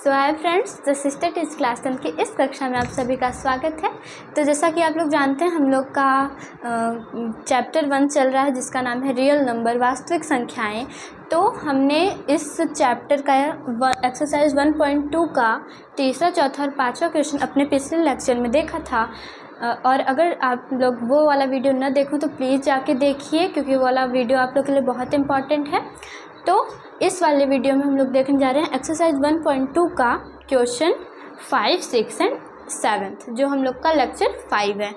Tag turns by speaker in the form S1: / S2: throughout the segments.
S1: So hi friends, the sister teach class 10 की इस कक्षा में आप सभी का स्वागत है। तो जैसा कि आप लोग जानते हैं, हम लोग का चैप्टर 1 चल रहा है जिसका नाम है रियल नंबर, वास्तविक संख्याएं। तो हमने इस चैप्टर का एक्सरसाइज 1.2 का तीसरा, चौथा और पाँचवा क्वेश्चन अपने पिछले लेक्चर में देखा था। और अगर आप लोग वो वाला वीडियो न देखो तो प्लीज़ जाके देखिए, क्योंकि वो वाला वीडियो आप लोग के लिए बहुत इंपॉर्टेंट है। तो इस वाले वीडियो में हम लोग देखने जा रहे हैं एक्सरसाइज 1.2 का क्वेश्चन 5, 6 एंड 7, जो हम लोग का लेक्चर 5 है।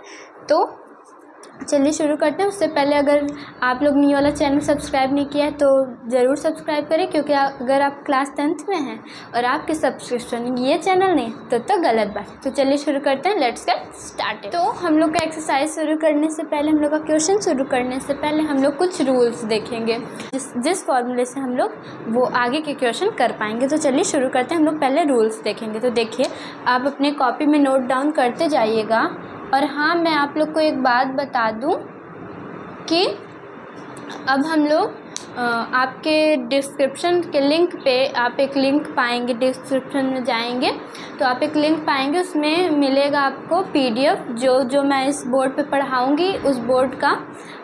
S1: तो चलिए शुरू करते हैं। उससे पहले अगर आप लोग ने ये वाला चैनल सब्सक्राइब नहीं किया है तो ज़रूर सब्सक्राइब करें, क्योंकि अगर आप क्लास 10th में हैं और आपके सब्सक्रिप्शन ये चैनल नहीं तो गलत बात है। तो चलिए शुरू करते हैं, लेट्स गेट स्टार्टेड। तो हम लोग का एक्सरसाइज शुरू करने से पहले, हम लोग का क्वेश्चन शुरू करने से पहले हम लोग कुछ रूल्स देखेंगे, जिस फॉर्मूले से हम लोग वो आगे के क्वेश्चन कर पाएंगे। तो चलिए शुरू करते हैं। हम लोग पहले रूल्स देखेंगे। तो देखिए, आप अपने कॉपी में नोट डाउन करते जाइएगा। और हाँ, मैं आप लोग को एक बात बता दूं कि अब हम लोग आपके डिस्क्रिप्शन के लिंक पे आप एक लिंक पाएंगे। डिस्क्रिप्शन में जाएंगे तो आप एक लिंक पाएंगे, उसमें मिलेगा आपको पीडीएफ। जो मैं इस बोर्ड पे पढ़ाऊँगी उस बोर्ड का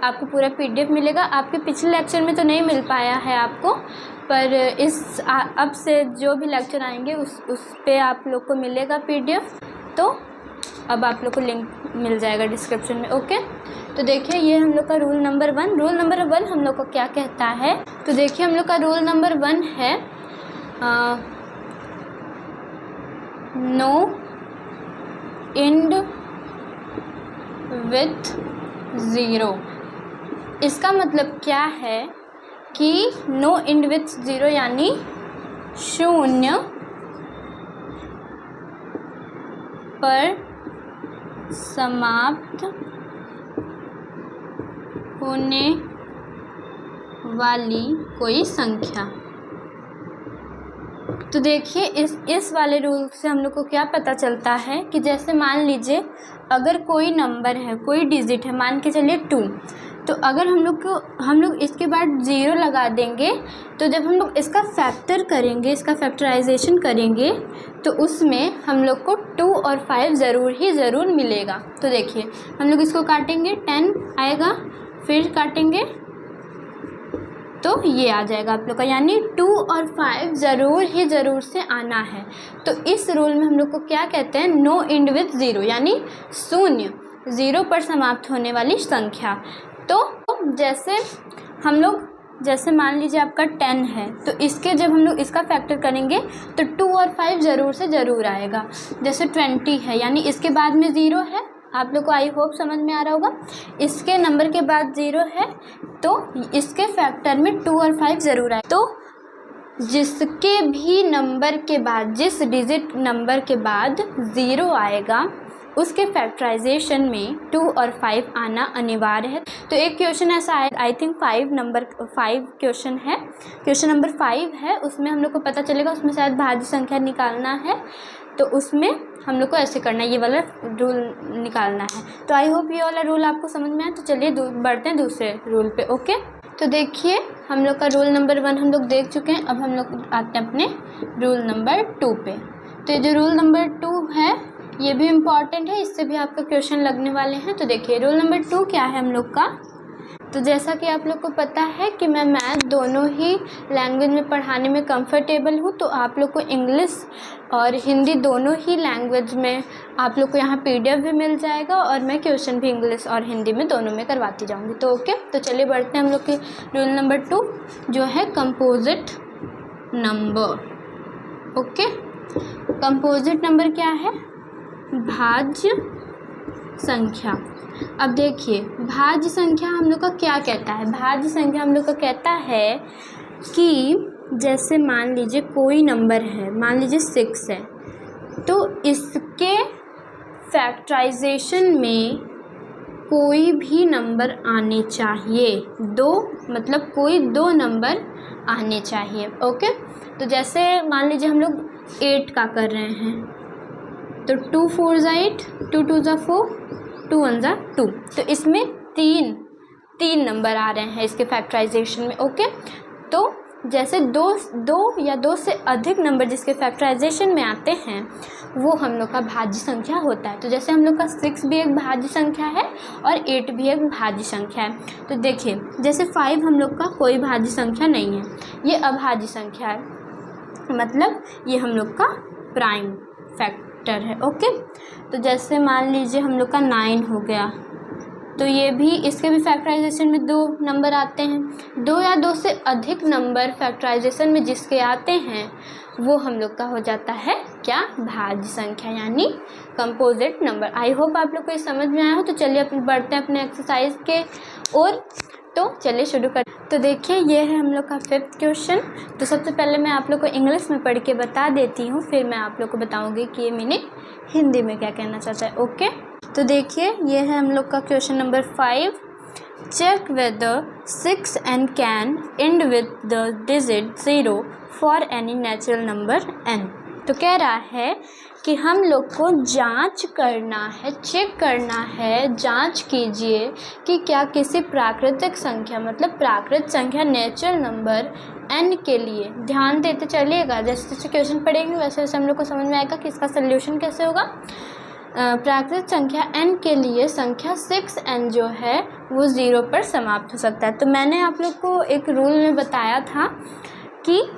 S1: आपको पूरा पीडीएफ मिलेगा। आपके पिछले लेक्चर में तो नहीं मिल पाया है आपको, पर अब से जो भी लेक्चर आएंगे उस पे आप लोग को मिलेगा पीडीएफ। तो अब आप लोग को लिंक मिल जाएगा डिस्क्रिप्शन में। ओके, तो देखिए, ये हम लोग का रूल नंबर 1। रूल नंबर 1 हम लोग को क्या कहता है? तो देखिए, हम लोग का रूल नंबर 1 है नो एंड विथ ज़ीरो। इसका मतलब क्या है कि नो एंड विथ ज़ीरो यानी शून्य पर समाप्त होने वाली कोई संख्या। तो देखिए, इस वाले रूल से हम लोग को क्या पता चलता है कि जैसे मान लीजिए अगर कोई नंबर है, कोई डिजिट है, मान के चलिए 2, तो अगर हम लोग इसके बाद 0 लगा देंगे, तो जब हम लोग इसका फैक्टर करेंगे, इसका फैक्टराइजेशन करेंगे, तो उसमें हम लोग को 2 और 5 ज़रूर मिलेगा। तो देखिए, हम लोग इसको काटेंगे, 10 आएगा, फिर काटेंगे तो ये आ जाएगा आप लोग का, यानी 2 और 5 ज़रूर से आना है। तो इस रूल में हम लोग को क्या कहते हैं? नो एंड विथ ज़ीरो, यानी शून्य, 0 पर समाप्त होने वाली संख्या। तो जैसे मान लीजिए आपका 10 है, तो इसके जब हम लोग इसका फैक्टर करेंगे तो 2 और 5 ज़रूर आएगा। जैसे 20 है, यानी इसके बाद में 0 है। आप लोग को आई होप समझ में आ रहा होगा। इसके नंबर के बाद 0 है, तो इसके फैक्टर में 2 और 5 ज़रूर आए। तो जिसके भी नंबर के बाद, जिस डिजिट नंबर के बाद 0 आएगा, उसके फैक्टराइजेशन में 2 और 5 आना अनिवार्य है। तो एक क्वेश्चन ऐसा है, आई थिंक 5 क्वेश्चन है, क्वेश्चन नंबर 5 है, उसमें हम लोग को पता चलेगा, उसमें शायद भाज्य संख्या निकालना है। तो उसमें हम लोग को ऐसे करना है, ये वाला रूल निकालना है। तो आई होप ये वाला रूल आपको समझ में आए। तो चलिए बढ़ते हैं दूसरे रूल पे। ओके, तो देखिए, हम लोग का रूल नंबर 1 हम लोग देख चुके हैं। अब हम लोग आते हैं अपने रूल नंबर 2 पे। तो ये जो रूल नंबर 2 है ये भी इम्पॉर्टेंट है, इससे भी आपका क्वेश्चन लगने वाले हैं। तो देखिए, रूल नंबर 2 क्या है हम लोग का? तो जैसा कि आप लोग को पता है कि मैं मैथ दोनों ही लैंग्वेज में पढ़ाने में कंफर्टेबल हूँ। तो आप लोग को इंग्लिश और हिंदी दोनों ही लैंग्वेज में आप लोग को यहाँ पीडीएफ भी मिल जाएगा, और मैं क्वेश्चन भी इंग्लिश और हिंदी में दोनों में करवाती जाऊँगी। तो ओके, तो चलिए बढ़ते हैं हम लोग के रूल नंबर 2, जो है composite number. Okay, composite number क्या है? भाज्य संख्या। अब देखिए, भाज्य संख्या हम लोग का क्या कहता है? भाज्य संख्या हम लोग का कहता है कि जैसे मान लीजिए कोई नंबर है, मान लीजिए 6 है, तो इसके फैक्टराइजेशन में कोई भी नंबर आने चाहिए, मतलब कोई 2 नंबर आने चाहिए। ओके, तो जैसे मान लीजिए हम लोग 8 का कर रहे हैं, तो 2 4 ज़ा 8, 2 2 ज़ा 4, 2 1 ज़ा 2। तो इसमें तीन नंबर आ रहे हैं इसके फैक्टराइजेशन में। ओके, तो जैसे दो या दो से अधिक नंबर जिसके फैक्टराइजेशन में आते हैं वो हम लोग का भाज्य संख्या होता है। तो जैसे हम लोग का 6 भी एक भाज्य संख्या है और 8 भी एक भाज्य संख्या है। तो देखिए जैसे 5 हम लोग का कोई भाज्य संख्या नहीं है, ये अभाज्य संख्या है, मतलब ये हम लोग का प्राइम फैक्टर है। ओके, तो जैसे मान लीजिए हम लोग का 9 हो गया, तो ये भी, इसके भी फैक्टराइजेशन में 2 नंबर आते हैं। 2 या 2 से अधिक नंबर फैक्टराइजेशन में जिसके आते हैं वो हम लोग का हो जाता है क्या, भाज्य संख्या यानी कंपोजिट नंबर। आई होप आप लोग को ये समझ में आया हो। तो चलिए अपन बढ़ते हैं अपने एक्सरसाइज के ओर। तो चलिए शुरू कर। तो देखिए ये है हम लोग का 5th क्वेश्चन। तो सबसे पहले मैं आप लोग को इंग्लिश में पढ़ के बता देती हूँ, फिर मैं आप लोग को बताऊँगी कि ये मीनिंग हिंदी में क्या कहना चाहता है। ओके, तो देखिए ये है हम लोग का question number 5। Check whether 6 and can end with the digit 0 for any natural number n। तो कह रहा है कि हम लोग को जांच करना है, चेक करना है, जांच कीजिए कि क्या किसी प्राकृतिक संख्या, मतलब प्राकृत संख्या नेचुरल नंबर n के लिए, ध्यान देते चलिएगा, जैसे जैसे क्वेश्चन पढ़ेंगे वैसे वैसे हम लोग को समझ में आएगा कि इसका सोल्यूशन कैसे होगा। प्राकृतिक संख्या n के लिए संख्या 6n जो है वो 0 पर समाप्त हो सकता है। तो मैंने आप लोग को एक रूल में बताया था कि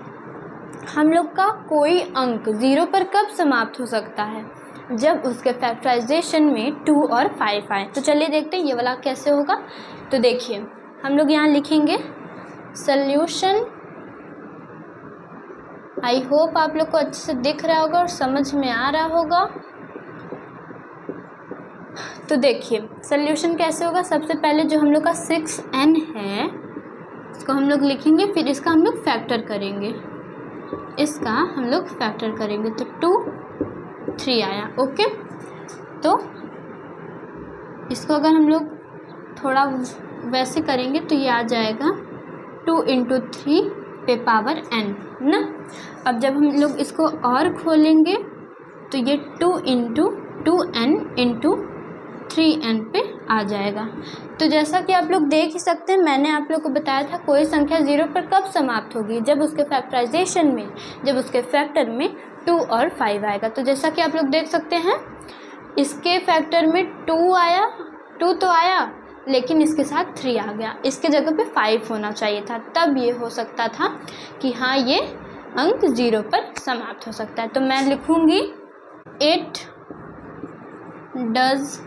S1: हम लोग का कोई अंक 0 पर कब समाप्त हो सकता है, जब उसके फैक्टराइजेशन में 2 और 5 आए। तो चलिए देखते हैं ये वाला कैसे होगा। तो देखिए हम लोग यहाँ लिखेंगे सल्यूशन। आई होप आप लोग को अच्छे से दिख रहा होगा और समझ में आ रहा होगा। तो देखिए सल्यूशन कैसे होगा। सबसे पहले जो हम लोग का 6n है इसको हम लोग लिखेंगे, फिर इसका हम लोग फैक्टर करेंगे, इसका हम लोग फैक्टर करेंगे। तो 2 3 आया। ओके, तो इसको अगर हम लोग थोड़ा वैसे करेंगे तो ये आ जाएगा 2 × 3 पे पावर n ना। अब जब हम लोग इसको और खोलेंगे तो ये 2 × 2n × 3n पे आ जाएगा। तो जैसा कि आप लोग देख ही सकते हैं, मैंने आप लोग को बताया था कोई संख्या 0 पर कब समाप्त होगी, जब उसके फैक्टराइजेशन में, जब उसके फैक्टर में 2 और 5 आएगा। तो जैसा कि आप लोग देख सकते हैं इसके फैक्टर में 2 आया, 2 तो आया लेकिन इसके साथ 3 आ गया, इसके जगह पे 5 होना चाहिए था, तब ये हो सकता था कि हाँ ये अंक 0 पर समाप्त हो सकता है। तो मैं लिखूँगी it does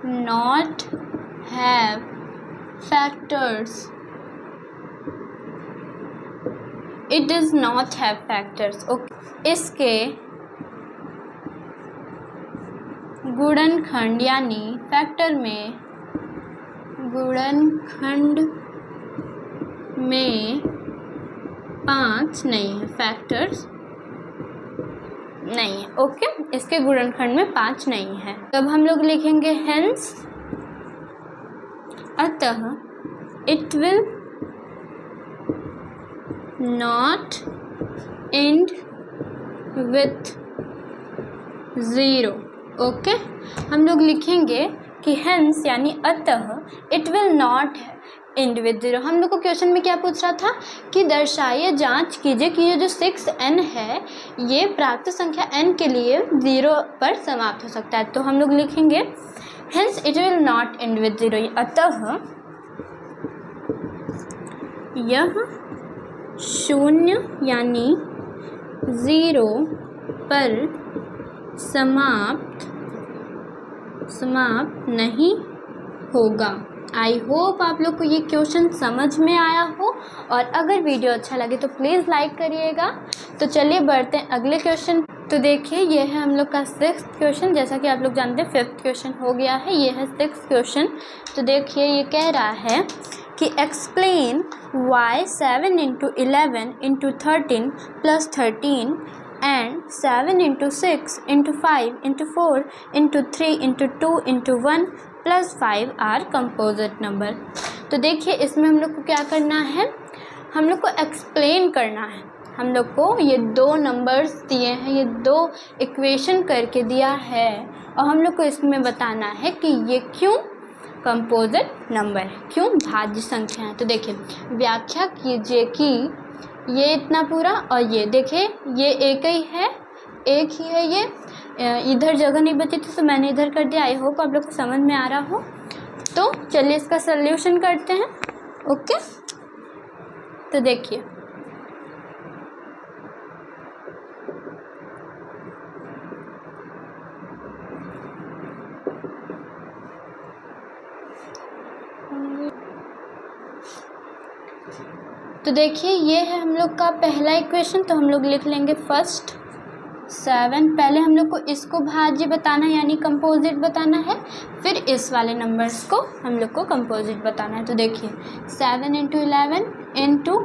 S1: not have factors। It does not have factors। Okay, इसके गुणनखंड यानी फैक्टर में, गुणनखंड में 5 नहीं है, फैक्टर्स नहीं है। ओके, इसके गुणनखंड में 5 नहीं है। तब हम लोग लिखेंगे हेंस, अतः it will not and with 0। Okay, हम लोग लिखेंगे कि हेंस यानी अतः it will not and with 0। हम लोग को क्वेश्चन में क्या पूछ रहा था कि दर्शाइए, जांच कीजिए कि ये जो 6n है ये प्राप्त संख्या n के लिए 0 पर समाप्त हो सकता है। तो हम लोग लिखेंगे hence it will not and with 0, अतः यह 0 यानी 0 पर समाप्त नहीं होगा। आई होप आप लोग को ये क्वेश्चन समझ में आया हो, और अगर वीडियो अच्छा लगे तो प्लीज़ लाइक करिएगा। तो चलिए बढ़ते हैं अगले क्वेश्चन। तो देखिए ये है हम लोग का 6th क्वेश्चन। जैसा कि आप लोग जानते हैं 5th क्वेश्चन हो गया है, ये है 6th क्वेश्चन। तो देखिए ये कह रहा है कि explain why 7 × 11 × 13 + 13 and 7 × 6 × 5 × 4 × 3 × 2 × 1 + 5 are composite number. तो देखिए इसमें हम लोग को क्या करना है, हम लोग को एक्सप्लेन करना है। हम लोग को ये 2 नंबर्स दिए हैं, ये 2 इक्वेशन करके दिया है, और हम लोग को इसमें बताना है कि ये क्यों कंपोजिट नंबर है, क्यों भाज्य संख्या है। तो देखिए व्याख्या कीजिए कि ये इतना पूरा, और ये देखिए ये एक ही है, एक ही है ये, इधर जगह नहीं बची थी तो मैंने इधर कर दिया। आई होप आप लोग को समझ में आ रहा हो। तो चलिए इसका सल्यूशन करते हैं। ओके, तो देखिए ये है हम लोग का पहला इक्वेशन। तो हम लोग लिख लेंगे फर्स्ट 7, पहले हम लोग को इसको भाज्य बताना है यानी कंपोजिट बताना है, फिर इस वाले नंबर्स को हम लोग को कंपोजिट बताना है। तो देखिए 7 × 11 ×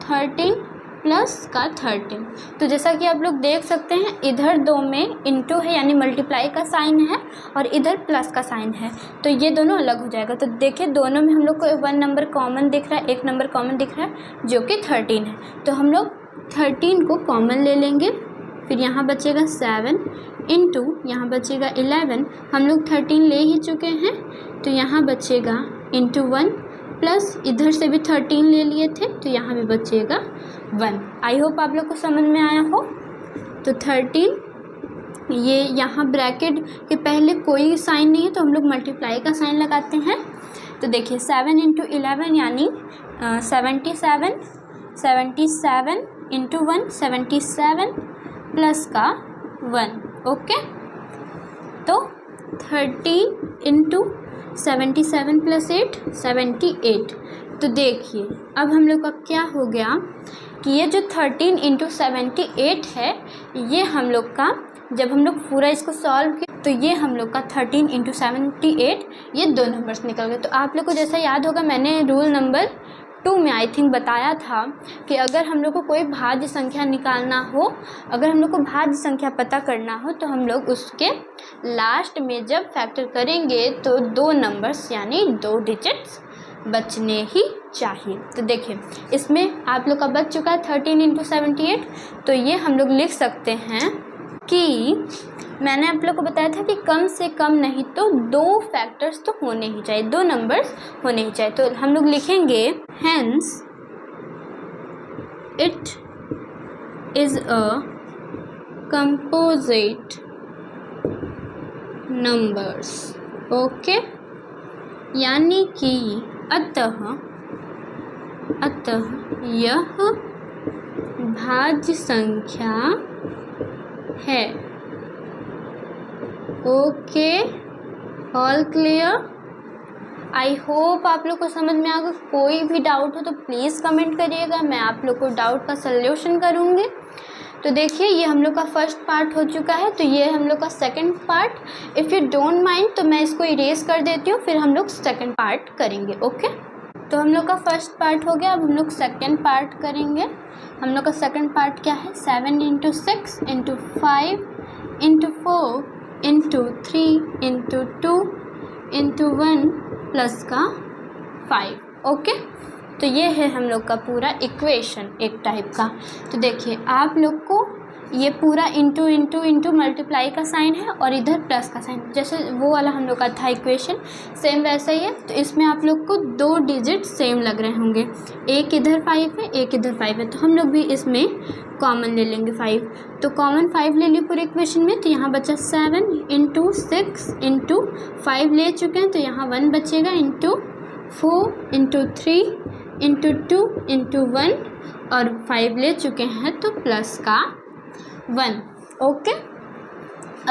S1: 13 प्लस का 13। तो जैसा कि आप लोग देख सकते हैं इधर 2 में इंटू है यानी मल्टीप्लाई का साइन है और इधर प्लस का साइन है, तो ये दोनों अलग हो जाएगा। तो देखिए दोनों में हम लोग को 1 नंबर कॉमन दिख रहा है, 1 नंबर कॉमन दिख रहा है जो कि 13 है। तो हम लोग 13 को कॉमन ले लेंगे, फिर यहाँ बचेगा 7 इंटू यहाँ बचेगा 11। हम लोग 13 ले ही चुके हैं तो यहाँ बचेगा इंटू 1 प्लस इधर से भी 13 ले लिए थे तो यहाँ भी बचेगा 1। आई होप आप लोग को समझ में आया हो। तो 13, ये यहाँ ब्रैकेट के पहले कोई साइन नहीं है तो हम लोग मल्टीप्लाई का साइन लगाते हैं। तो देखिए 7 × 11 यानी 77, 77 इंटू 1 77 प्लस का 1। ओके, तो 13 इंटू 77 प्लस 8 78। तो देखिए अब हम लोग का क्या हो गया कि ये जो 13 इंटू 78 है ये हम लोग का, जब हम लोग पूरा इसको सॉल्व किया तो ये हम लोग का 13 इंटू 78 ये 2 नंबर्स निकल गए। तो आप लोग को जैसा याद होगा मैंने रूल नंबर 2 में आई थिंक बताया था कि अगर हम लोग को कोई भाज्य संख्या निकालना हो, अगर हम लोग को भाज्य संख्या पता करना हो तो हम लोग उसके लास्ट में जब फैक्टर करेंगे तो 2 नंबर्स यानी 2 डिजिट्स बचने ही चाहिए। तो देखिए इसमें आप लोग का बच चुका है 13 इंटू 78। तो ये हम लोग लिख सकते हैं कि मैंने आप लोग को बताया था कि कम से कम नहीं तो 2 फैक्टर्स तो होने ही चाहिए, 2 नंबर्स होने ही चाहिए। तो हम लोग लिखेंगे hence it is a composite numbers. Okay, यानी कि अतः यह भाज्य संख्या है। Okay, all clear? I hope आप लोग को समझ में आ गया। कोई भी डाउट हो तो प्लीज़ कमेंट करिएगा, मैं आप लोग को डाउट का सल्यूशन करूँगी। तो देखिए ये हम लोग का फर्स्ट पार्ट हो चुका है, तो ये हम लोग का second part. If you don't mind तो मैं इसको इरेज कर देती हूँ, फिर हम लोग सेकंड पार्ट करेंगे। ओके, तो हम लोग का फर्स्ट पार्ट हो गया, अब हम लोग सेकंड पार्ट करेंगे। हम लोग का सेकंड पार्ट क्या है? 7 × 6 × 5 × 4 × 3 × 2 × 1 प्लस का 5। ओके, तो ये है हम लोग का पूरा इक्वेशन एक टाइप का। तो देखिए आप लोग को ये पूरा इंटू इंटू इंटू मल्टीप्लाई का साइन है और इधर प्लस का साइन, जैसे वो वाला हम लोग का था इक्वेशन सेम वैसा ही है। तो इसमें आप लोग को 2 डिजिट सेम लग रहे होंगे, एक इधर 5 है एक इधर 5 है, तो हम लोग भी इसमें कॉमन ले लेंगे 5। तो कॉमन 5 ले लिए पूरे इक्वेशन में, तो यहाँ बचा 7 × 6 × 5 ले चुके हैं तो यहाँ 1 बचेगा, इंटू 4 × 3 × 2 × 1 और 5 ले चुके हैं तो प्लस का 1। ओके,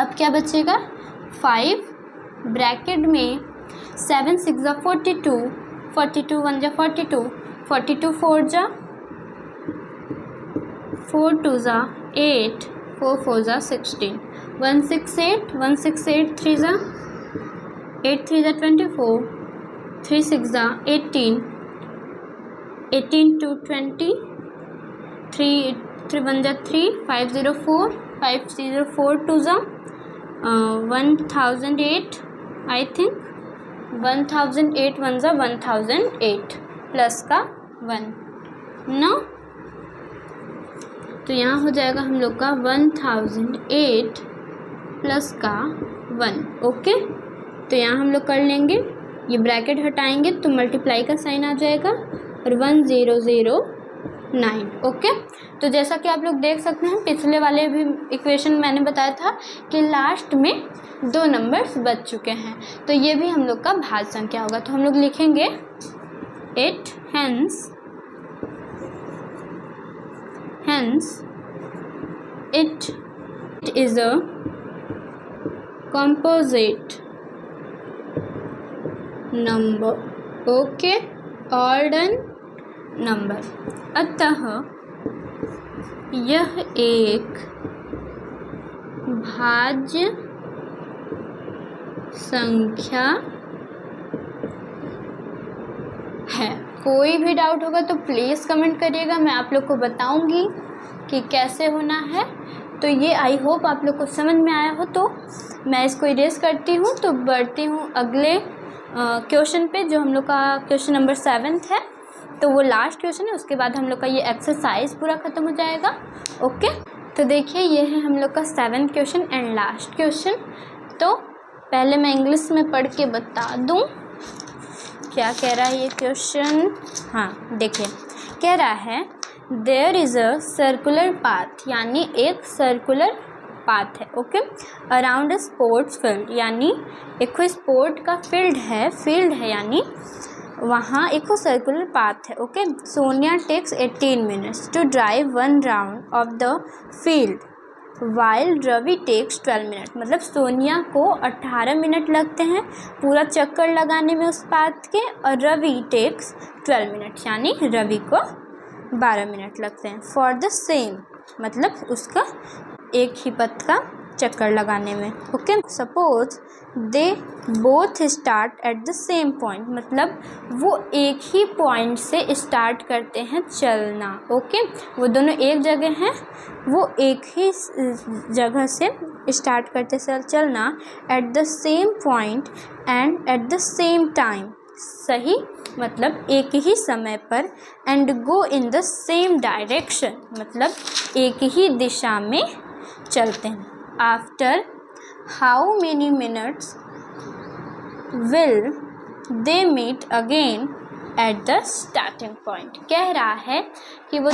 S1: अब क्या बचेगा? 5 ब्रैकेट में 7 × 6 = 42, 42 × 1 = 42, 42 4 × 4 2 = 8, 4 4 = 16, 168, 168 3 = 8 3 = 24, 3 6 = 18, 18 2 20, 3 3 1 = 3, 5 0 4, 5 0 4 2 = 1008 आई थिंक, 1008 1 = 1008 प्लस का 1 ना। तो यहाँ हो जाएगा हम लोग का 1008 प्लस का 1। ओके, तो यहाँ हम लोग कर लेंगे, ये ब्रैकेट हटाएंगे तो मल्टीप्लाई का साइन आ जाएगा और 1 0 0 9। ओके, तो जैसा कि आप लोग देख सकते हैं पिछले वाले भी इक्वेशन मैंने बताया था कि लास्ट में 2 नंबर्स बच चुके हैं, तो ये भी हम लोग का भाज्य संख्या होगा। तो हम लोग लिखेंगे 8 hence it is a composite number। Okay, odd number, अतः यह एक भाज्य संख्या है। कोई भी डाउट होगा तो प्लीज़ कमेंट करिएगा, मैं आप लोग को बताऊंगी कि कैसे होना है। तो ये आई होप आप लोग को समझ में आया हो। तो मैं इसको इरेज करती हूँ, तो बढ़ती हूँ अगले क्वेश्चन पे, जो हम लोग का क्वेश्चन नंबर 7 है। तो वो लास्ट क्वेश्चन है, उसके बाद हम लोग का ये एक्सरसाइज पूरा ख़त्म हो जाएगा। ओके, तो देखिए ये है हम लोग का 7th question and last question. तो पहले मैं इंग्लिश में पढ़ के बता दूँ क्या कह रहा है ये क्वेश्चन। हाँ देखिए, कह रहा है there is a circular path, यानी एक सर्कुलर पाथ है। ओके, अराउंड स्पोर्ट्स फील्ड, यानी एक स्पोर्ट का फील्ड है यानी वहाँ एक सर्कुलर पाथ है। Okay, Sonia takes 18 minutes to drive 1 round of the field while Ravi takes 12 minute. मतलब सोनिया को 18 मिनट लगते हैं पूरा चक्कर लगाने में उस पाथ के, और रवि टेक्स 12 मिनट, यानी रवि को 12 मिनट लगते हैं। फॉर द सेम, मतलब उसका एक ही पथ का चक्कर लगाने में। Okay, suppose they both start at the same point, मतलब वो एक ही पॉइंट से स्टार्ट करते हैं चलना। ओके, वो दोनों एक जगह हैं, वो एक ही जगह से स्टार्ट करते चलना at the same point and at the same time, सही मतलब एक ही समय पर, and go in the same direction, मतलब एक ही दिशा में चलते हैं। After how many minutes will they meet again at the starting point. कह रहा है कि वो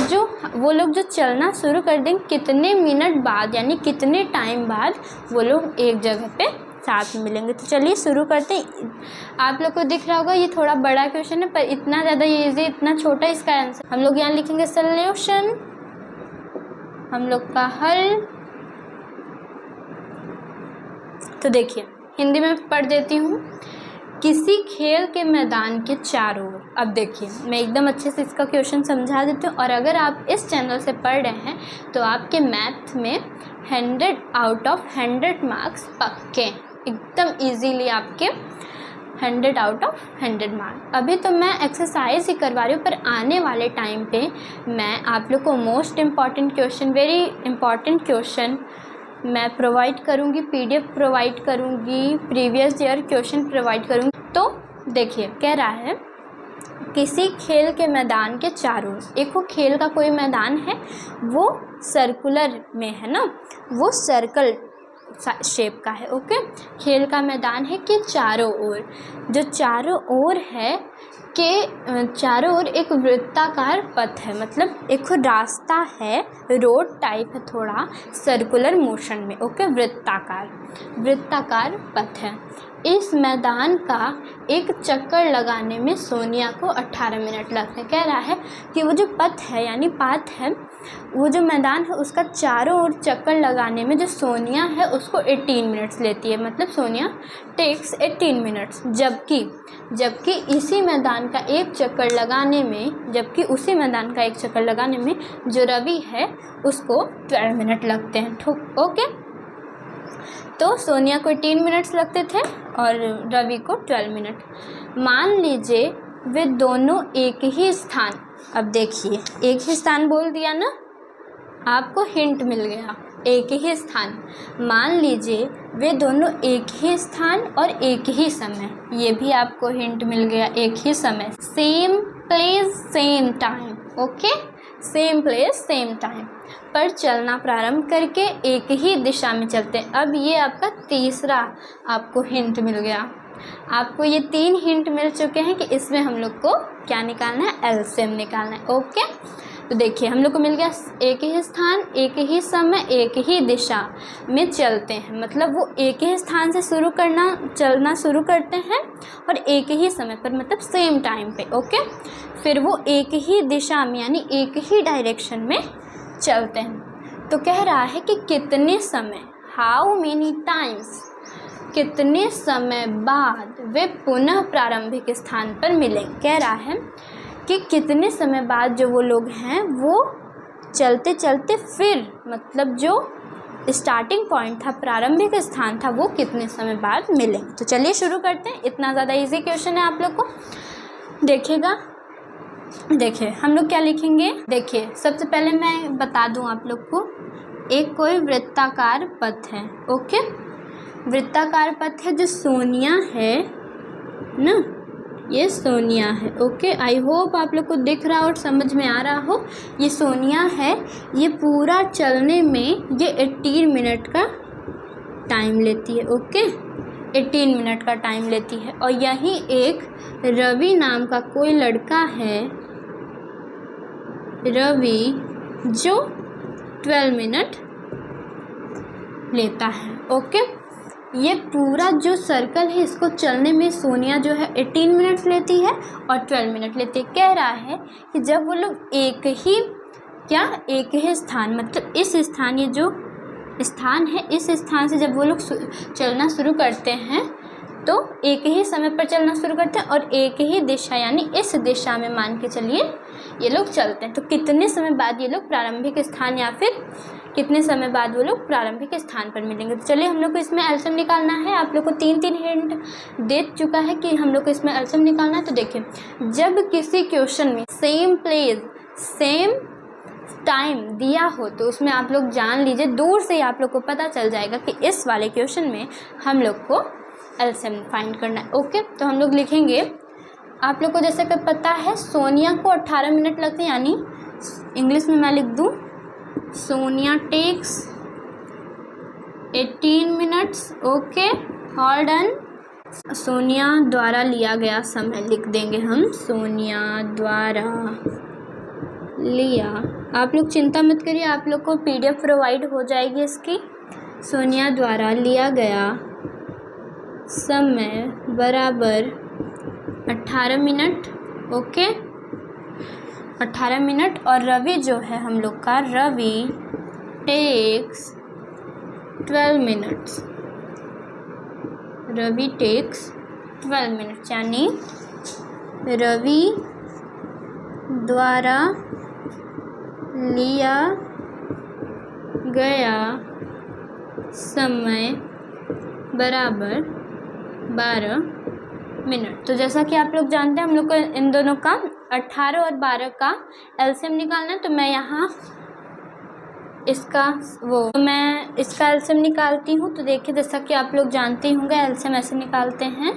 S1: लोग जो चलना शुरू कर देंगे कितने मिनट बाद, यानी कितने टाइम बाद वो लोग एक जगह पे साथ में मिलेंगे। तो चलिए शुरू करते हैं। आप लोग को दिख रहा होगा ये थोड़ा बड़ा क्वेश्चन है, पर इतना ज़्यादा ईजी, इतना छोटा इसका आंसर। हम लोग यहाँ लिखेंगे सॉल्यूशन, हम लोग का हल। तो देखिए हिंदी में पढ़ देती हूँ। किसी खेल के मैदान के चारों ओर, अब देखिए मैं एकदम अच्छे से इसका क्वेश्चन समझा देती हूँ, और अगर आप इस चैनल से पढ़ रहे हैं तो आपके मैथ में 100 आउट ऑफ 100 मार्क्स पक्के, एकदम इजीली आपके 100 आउट ऑफ 100 मार्क्स। अभी तो मैं एक्सरसाइज ही करवा रही हूँ, पर आने वाले टाइम पे मैं आप लोग को most important question, very important question मैं प्रोवाइड करूँगी, PDF प्रोवाइड करूँगी, प्रीवियस ईयर क्वेश्चन प्रोवाइड करूँगी। तो देखिए कह रहा है किसी खेल के मैदान के चारों ओर, एक वो खेल का कोई मैदान है, वो सर्कुलर में है ना, वो सर्कल शेप का है। ओके, खेल का मैदान है कि चारों ओर, जो चारों ओर है के चारों ओर एक वृत्ताकार पथ है, मतलब एक रास्ता है, रोड टाइप है, थोड़ा सर्कुलर मोशन में। ओके, वृत्ताकार पथ है। इस मैदान का एक चक्कर लगाने में सोनिया को 18 मिनट लगते हैं। कह रहा है कि वो जो पथ है यानी पाथ है, वो जो मैदान है उसका चारों ओर चक्कर लगाने में जो सोनिया है उसको 18 मिनट्स लेती है, मतलब सोनिया टेक्स 18 मिनट्स। जबकि इसी मैदान का एक चक्कर लगाने में, जबकि उसी मैदान का एक चक्कर लगाने में जो रवि है उसको 12 मिनट लगते हैं। ठीक, ओके, तो सोनिया को 18 मिनट्स लगते थे और रवि को 12 मिनट। मान लीजिए वे दोनों एक ही स्थान, अब देखिए एक ही स्थान बोल दिया ना, आपको हिंट मिल गया, एक ही स्थान। मान लीजिए वे दोनों एक ही स्थान और एक ही समय, ये भी आपको हिंट मिल गया, एक ही समय, same place same time. Okay, same place same time पर चलना प्रारंभ करके एक ही दिशा में चलते हैं। अब ये आपका तीसरा आपको हिंट मिल गया। आपको ये 3 हिंट मिल चुके हैं कि इसमें हम लोग को क्या निकालना है, एलसीएम निकालना है। ओके, तो देखिए हम लोग को मिल गया एक ही स्थान, एक ही समय, एक ही दिशा में चलते हैं, मतलब वो एक ही स्थान से चलना शुरू करते हैं और एक ही समय पर, मतलब सेम टाइम पे। ओके, फिर वो एक ही दिशा में यानी एक ही डायरेक्शन में चलते हैं। तो कह रहा है कि कितने समय, हाउ मेनी टाइम्स, कितने समय बाद वे पुनः प्रारंभिक स्थान पर मिलेंगे। कह रहा है कि कितने समय बाद जो वो लोग हैं वो चलते चलते फिर, मतलब जो स्टार्टिंग पॉइंट था, प्रारंभिक स्थान था, वो कितने समय बाद मिलेंगे। तो चलिए शुरू करते हैं। इतना ज़्यादा इजी क्वेश्चन है आप लोग को। देखिएगा, देखिए हम लोग क्या लिखेंगे। देखिए सबसे पहले मैं बता दूं आप लोग को, एक कोई वृत्ताकार पथ है। ओके, वृत्ताकार पथ है जो सोनिया है ना, ये सोनिया है। ओके, आई होप आप लोग को दिख रहा और समझ में आ रहा हो। ये सोनिया है, ये पूरा चलने में ये 18 मिनट का टाइम लेती है। ओके, 18 मिनट का टाइम लेती है। और यहीं एक रवि नाम का कोई लड़का है, रवि, जो 12 मिनट लेता है। ओके, ये पूरा जो सर्कल है इसको चलने में सोनिया जो है 18 मिनट लेती है और 12 मिनट लेती है। कह रहा है कि जब वो लोग एक ही स्थान, मतलब इस स्थान, ये जो स्थान है, इस स्थान से जब वो लोग चलना शुरू करते हैं तो एक ही समय पर चलना शुरू करते हैं और एक ही दिशा यानी इस दिशा में मान के चलिए ये लोग चलते हैं। तो कितने समय बाद ये लोग प्रारंभिक स्थान या फिर कितने समय बाद वो लोग प्रारंभिक स्थान पर मिलेंगे। तो चलिए हम लोग को इसमें एलसीएम निकालना है। आप लोग को 3 हिंट दे चुका है कि हम लोग को इसमें एलसीएम निकालना है। तो देखिए, जब किसी क्वेश्चन में सेम प्लेस सेम टाइम दिया हो तो उसमें आप लोग जान लीजिए, दूर से ही आप लोग को पता चल जाएगा कि इस वाले क्वेश्चन में हम लोग को एलसीएम फाइंड करना है। ओके, तो हम लोग लिखेंगे, आप लोग को जैसे कि पता है सोनिया को 18 मिनट लगते हैं, यानी इंग्लिश में मैं लिख दूँ, Sonia takes 18 minutes. Okay, all done. Sonia द्वारा लिया गया समय लिख देंगे हम, सोनिया द्वारा लिया। आप लोग चिंता मत करिए, आप लोग को PDF प्रोवाइड हो जाएगी इसकी। सोनिया द्वारा लिया गया समय बराबर 18 मिनट। Okay, 18 minute. और रवि जो है हम लोग का, Ravi takes 12 minutes, Ravi takes 12 minutes, यानी रवि द्वारा लिया गया समय बराबर 12 मिनट। तो जैसा कि आप लोग जानते हैं हम लोग को इन दोनों का 18 और 12 का एलसीएम निकालना है। तो मैं यहाँ मैं इसका एलसीएम निकालती हूँ। तो देखिए, जैसा कि आप लोग जानते होंगे एलसीएम ऐसे निकालते हैं,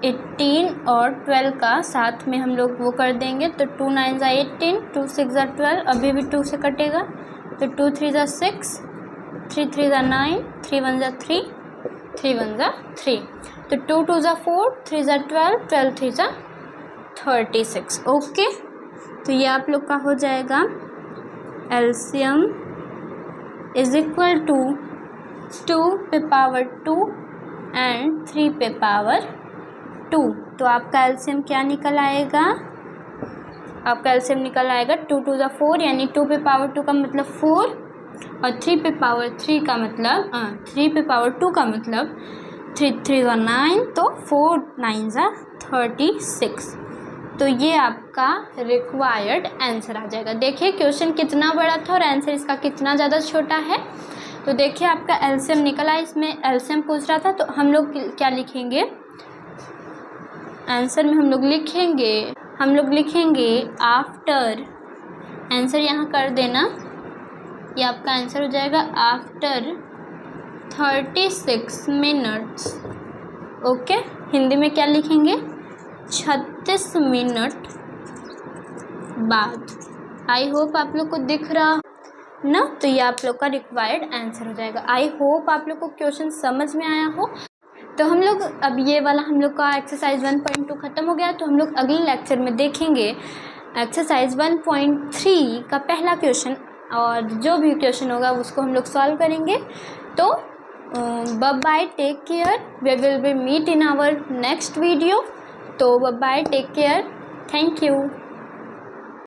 S1: 18 और 12 का साथ में हम लोग वो कर देंगे। तो 2 9 ज़ा 18, 2 6 ज़ा 12, अभी भी 2 से कटेगा। तो 2 3 ज़ा 6, 3 3 ज़ा 9, 3 1 ज़ा 3, 3 1 ज़ा 3। तो 2 2 ज़ा 4, 3 ज़ा 12, 12 3 ज़ा 36। ओके, तो ये आप लोग का हो जाएगा एलसीएम इज इक्वल टू 2 पे पावर 2 एंड 3 पे पावर 2। तो आपका एलसीएम क्या निकल आएगा, आपका एलसीएम निकल आएगा 2 2 ज़ा 4, यानी 2 पे पावर 2 का मतलब 4 और 3 पे पावर 3 का मतलब 3 पे पावर 2 का मतलब 3 3 ज़ा 9, तो 4 9 ज़ा 36। तो ये आपका रिक्वायर्ड आंसर आ जाएगा। देखिए क्वेश्चन कितना बड़ा था और आंसर इसका कितना ज़्यादा छोटा है। तो देखिए आपका एलसीएम निकला, इसमें एलसीएम पूछ रहा था। तो हम लोग क्या लिखेंगे आंसर में, हम लोग लिखेंगे आफ्टर, आंसर यहाँ कर देना, ये आपका आंसर हो जाएगा आफ्टर 36 मिनट्स। ओके, हिंदी में क्या लिखेंगे, 36 मिनट बाद। आई होप आप लोग को दिख रहा ना। तो ये आप लोग का रिक्वायर्ड आंसर हो जाएगा। आई होप आप लोग को क्वेश्चन समझ में आया हो। तो हम लोग अब ये वाला हम लोग का एक्सरसाइज 1.2 ख़त्म हो गया। तो हम लोग अगले लेक्चर में देखेंगे एक्सरसाइज 1.3 का पहला क्वेश्चन, और जो भी क्वेश्चन होगा उसको हम लोग सॉल्व करेंगे। तो bye, take care, we will be meet in our next video. तो bye, take care, thank you.